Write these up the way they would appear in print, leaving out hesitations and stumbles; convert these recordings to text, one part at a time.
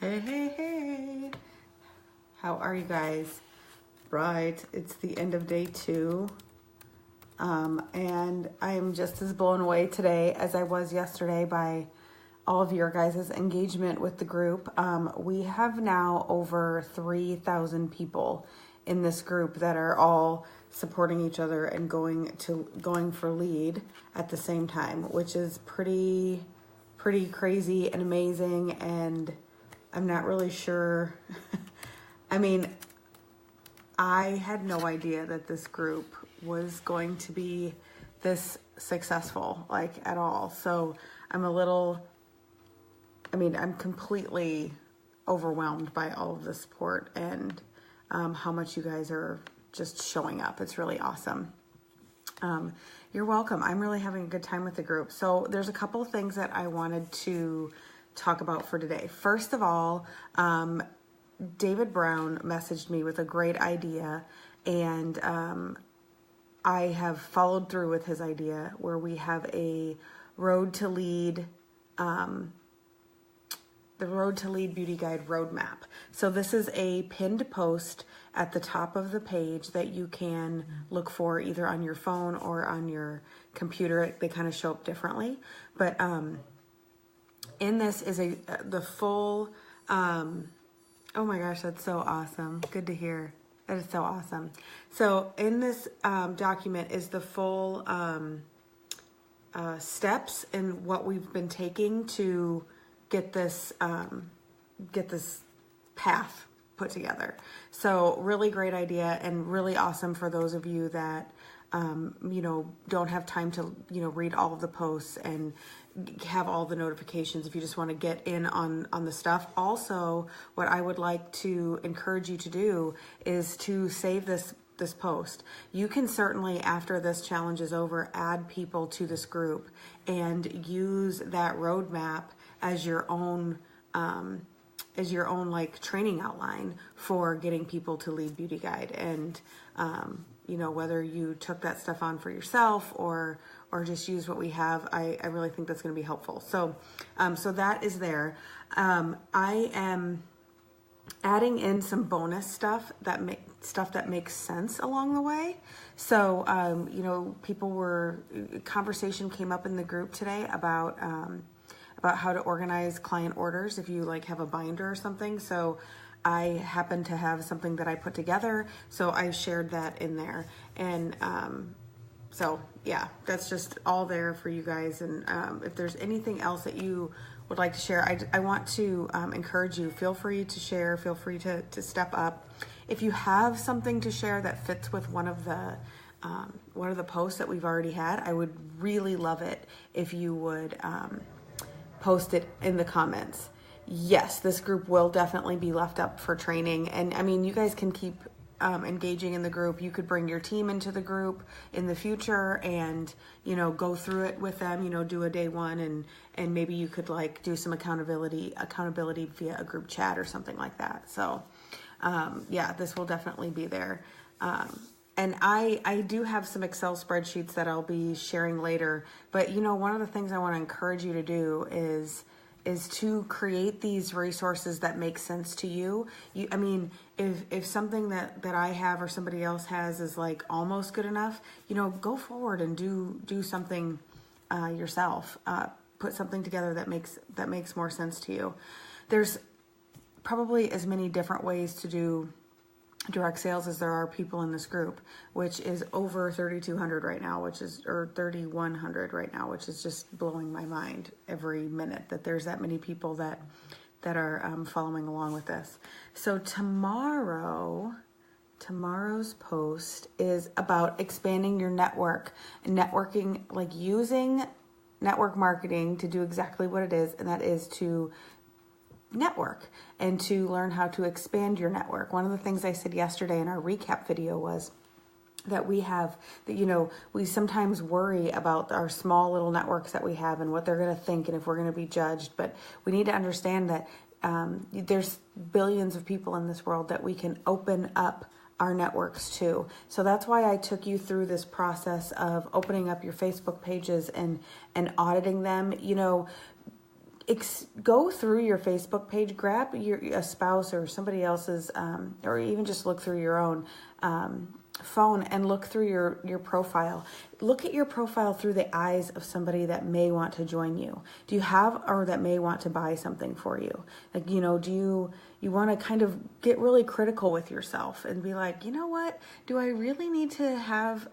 Hey, hey, hey. How are you guys? Right, it's the end of day 2. And I am just as blown away today as I was yesterday by all of your guys' engagement with the group. We have now over 3,000 people in this group that are all supporting each other and going for lead at the same time, which is pretty crazy and amazing. And I'm not really sure. I mean, I had no idea that this group was going to be this successful, like, at all. So I'm completely overwhelmed by all of the support and how much you guys are just showing up. It's really awesome. You're welcome. I'm really having a good time with the group. So there's a couple of things that I wanted to talk about for today. First of all, David Brown messaged me with a great idea, and I have followed through with his idea where we have a Road to Lead, the Road to Lead Beauty Guide roadmap. So this is a pinned post at the top of the page that you can look for either on your phone or on your computer. They kind of show up differently, but in this is the full. Oh my gosh, that's so awesome. Good to hear. That is so awesome. So in this document is the full steps and what we've been taking to get this path put together. So really great idea and really awesome for those of you that don't have time to read all of the posts and have all the notifications if you just want to get in on the stuff. Also, what I would like to encourage you to do is to save this post. You can certainly, after this challenge is over, add people to this group and use that roadmap as your own like training outline for getting people to lead Beauty Guide. And whether you took that stuff on for yourself or just use what we have, I really think that's going to be helpful. So that is there. I am adding in some bonus stuff that makes sense along the way. So, conversation came up in the group today about how to organize client orders if you like have a binder or something. So I happen to have something that I put together, so I shared that in there. And so yeah, that's just all there for you guys. And if there's anything else that you would like to share, I want to encourage you. Feel free to share. Feel free to step up. If you have something to share that fits with one of the posts that we've already had, I would really love it if you would post it in the comments. Yes, this group will definitely be left up for training. And I mean, you guys can keep engaging in the group. You could bring your team into the group in the future and, go through it with them, do a day 1 and maybe you could like do some accountability via a group chat or something like that. So, this will definitely be there. And I do have some Excel spreadsheets that I'll be sharing later, but one of the things I want to encourage you to do is to create these resources that make sense to you. If something that I have or somebody else has is like almost good enough, go forward and do something yourself. Put something together that makes more sense to you. There's probably as many different ways to do direct sales as there are people in this group, which is over 3,200 right now, or 3,100 right now, which is just blowing my mind every minute that there's that many people that are following along with this. So tomorrow's post is about expanding your network and networking, like using network marketing to do exactly what it is, and that is to network and to learn how to expand your network. One of the things I said yesterday in our recap video was that we sometimes worry about our small little networks that we have and what they're going to think and if we're going to be judged, but we need to understand that there's billions of people in this world that we can open up our networks to. So that's why I took you through this process of opening up your Facebook pages and auditing them. go through your Facebook page, grab a spouse or somebody else's, or even just look through your own phone and look through your profile. Look at your profile through the eyes of somebody that may want to join you. Do you have, or that may want to buy something for you? Like, do you want to kind of get really critical with yourself and be like, you know what, do I really need to have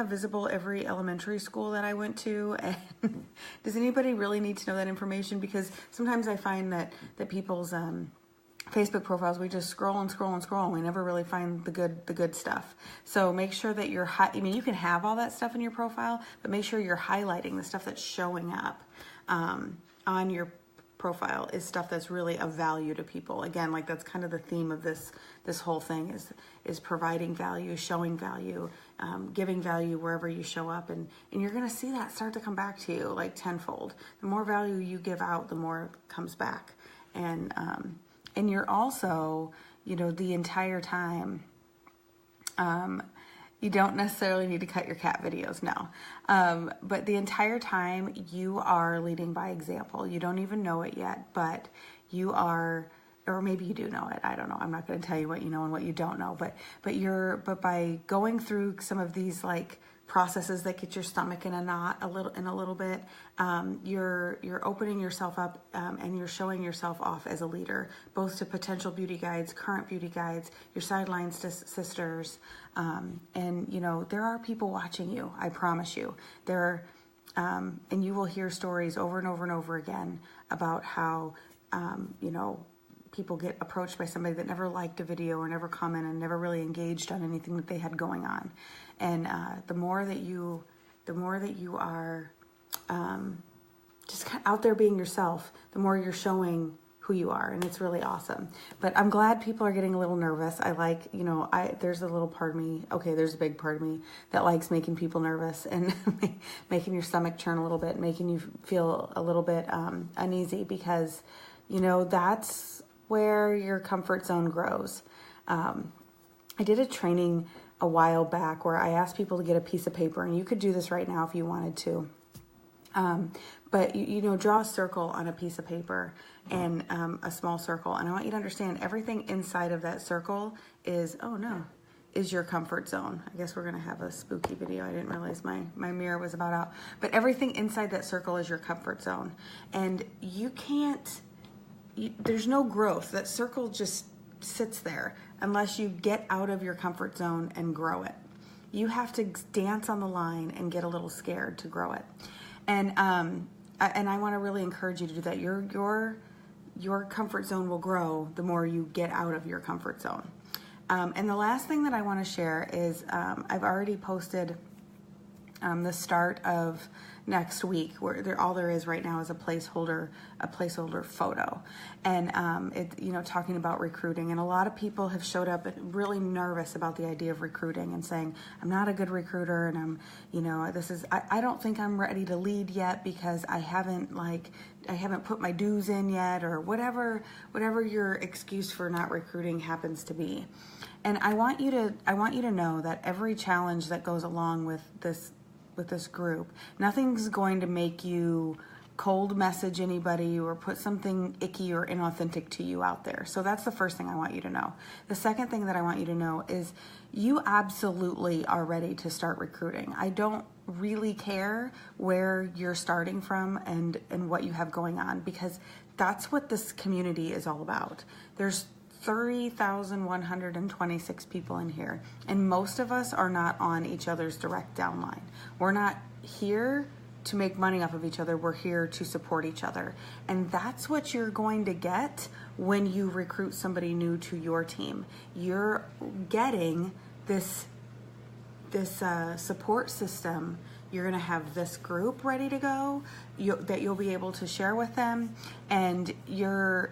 visible every elementary school that I went to? And does anybody really need to know that information? Because sometimes I find that people's Facebook profiles, we just scroll and scroll and scroll, and we never really find the good stuff. So make sure that you can have all that stuff in your profile, but make sure you're highlighting the stuff that's showing up on your profile is stuff that's really of value to people. Again, like that's kind of the theme of this whole thing is providing value, showing value, giving value wherever you show up, and you're going to see that start to come back to you like tenfold. The more value you give out, the more it comes back. And you're also, the entire time, you don't necessarily need to cut your cat videos now. But the entire time you are leading by example. You don't even know it yet, but you are, or maybe you do know it. I don't know. I'm not going to tell you what you know and what you don't know, but by going through some of these like processes that get your stomach in a knot a little bit, you're opening yourself up, and you're showing yourself off as a leader, both to potential beauty guides, current beauty guides, your sidelines sisters, and there are people watching you. I promise you. And you will hear stories over and over and over again about how people get approached by somebody that never liked a video or never commented and never really engaged on anything that they had going on. And the more that you are just kind of out there being yourself, the more you're showing who you are, and it's really awesome. But I'm glad people are getting a little nervous. I like, there's a little part of me, there's a big part of me that likes making people nervous and making your stomach churn a little bit, making you feel a little bit uneasy, because, that's where your comfort zone grows. I did a training a while back where I asked people to get a piece of paper, and you could do this right now if you wanted to. But draw a circle on a piece of paper, and a small circle. And I want you to understand everything inside of that circle is your comfort zone. I guess we're going to have a spooky video. I didn't realize my mirror was about out. But everything inside that circle is your comfort zone. And there's no growth. That circle just sits there unless you get out of your comfort zone and grow it. You have to dance on the line and get a little scared to grow it. And I want to really encourage you to do that. Your comfort zone will grow the more you get out of your comfort zone. And the last thing that I want to share is I've already posted the start of next week, where all there is right now is a placeholder photo, and talking about recruiting. And a lot of people have showed up really nervous about the idea of recruiting and saying, I'm not a good recruiter, and I don't think I'm ready to lead yet because I haven't put my dues in yet, or whatever your excuse for not recruiting happens to be. And I want you to know that every challenge that goes along with this group, nothing's going to make you cold message anybody or put something icky or inauthentic to you out there. So that's the first thing I want you to know. The second thing that I want you to know is you absolutely are ready to start recruiting. I don't really care where you're starting from and what you have going on, because that's what this community is all about. There's 30,126 people in here, and most of us are not on each other's direct downline. We're not here to make money off of each other. We're here to support each other. And that's what you're going to get when you recruit somebody new to your team. You're getting this support system. You're going to have this group ready to go that you'll be able to share with them, and you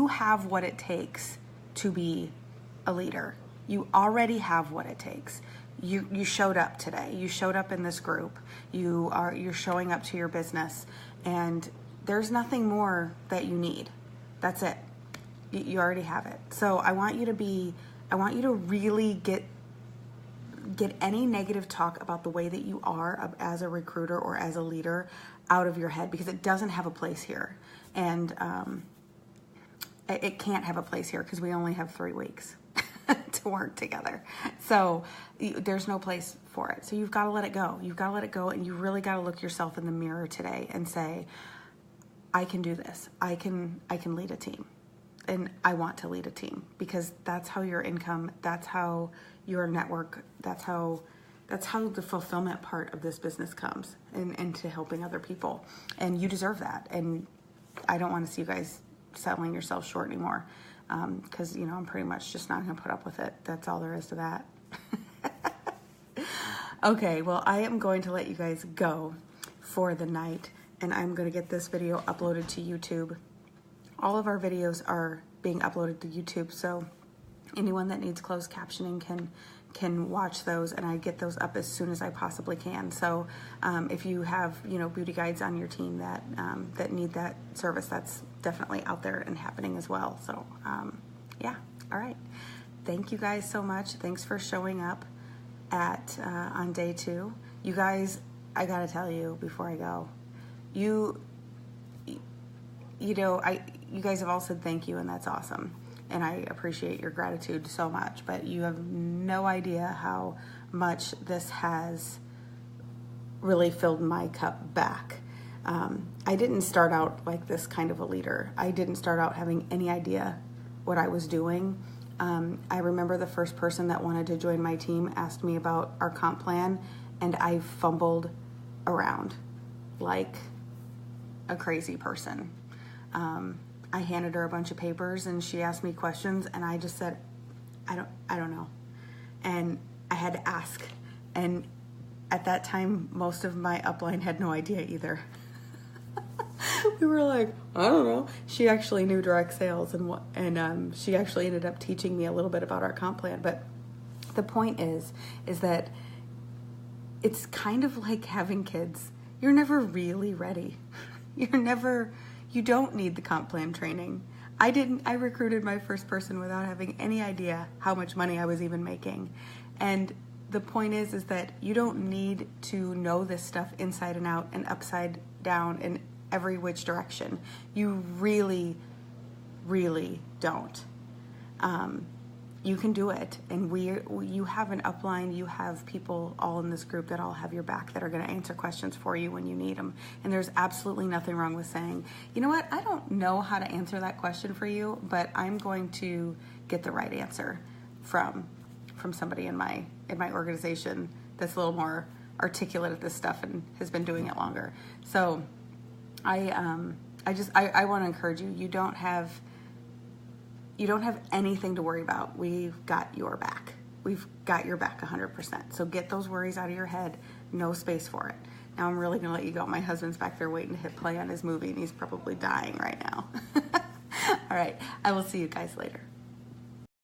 have what it takes to be a leader. You already have what it takes. You showed up today. You showed up in this group. You're showing up to your business, and there's nothing more that you need. That's it. You already have it. So I want you to really get any negative talk about the way that you are as a recruiter or as a leader out of your head, because it doesn't have a place here. And it can't have a place here because we only have 3 weeks to work together. So there's no place for it. So you've got to let it go. You've got to let it go, and you really got to look yourself in the mirror today and say, I can do this. I can lead a team. And I want to lead a team, because that's how your income, that's how your network, that's how the fulfillment part of this business comes, and to helping other people. And you deserve that. And I don't want to see you guys settling yourself short anymore, because, I'm pretty much just not going to put up with it. That's all there is to that. Okay, well, I am going to let you guys go for the night, and I'm going to get this video uploaded to YouTube. All of our videos are being uploaded to YouTube, so anyone that needs closed captioning can watch those, and I get those up as soon as I possibly can. So if you have beauty guides on your team that need that service, that's definitely out there and happening as well. So yeah, all right. Thank you guys so much. Thanks for showing up on day 2. You guys, I gotta tell you before I go, you guys have all said thank you, and that's awesome. And I appreciate your gratitude so much, but you have no idea how much this has really filled my cup back. I didn't start out like this kind of a leader. I didn't start out having any idea what I was doing. I remember the first person that wanted to join my team asked me about our comp plan, and I fumbled around like a crazy person. I handed her a bunch of papers, and she asked me questions, and I just said, I don't know. And I had to ask. And at that time, most of my upline had no idea either. We were like, I don't know. She actually knew direct sales, and she actually ended up teaching me a little bit about our comp plan. But the point is that it's kind of like having kids. You're never really ready. You don't need the comp plan training. I recruited my first person without having any idea how much money I was even making. And the point is that you don't need to know this stuff inside and out and upside down in every which direction. You really, really don't. You can do it, and you have an upline, you have people all in this group that all have your back, that are going to answer questions for you when you need them. And there's absolutely nothing wrong with saying, you know what, I don't know how to answer that question for you, but I'm going to get the right answer from somebody in my organization that's a little more articulate at this stuff and has been doing it longer. So I want to encourage you. You don't have anything to worry about. We've got your back. We've got your back 100%. So get those worries out of your head. No space for it. Now I'm really going to let you go. My husband's back there waiting to hit play on his movie, and he's probably dying right now. All right. I will see you guys later.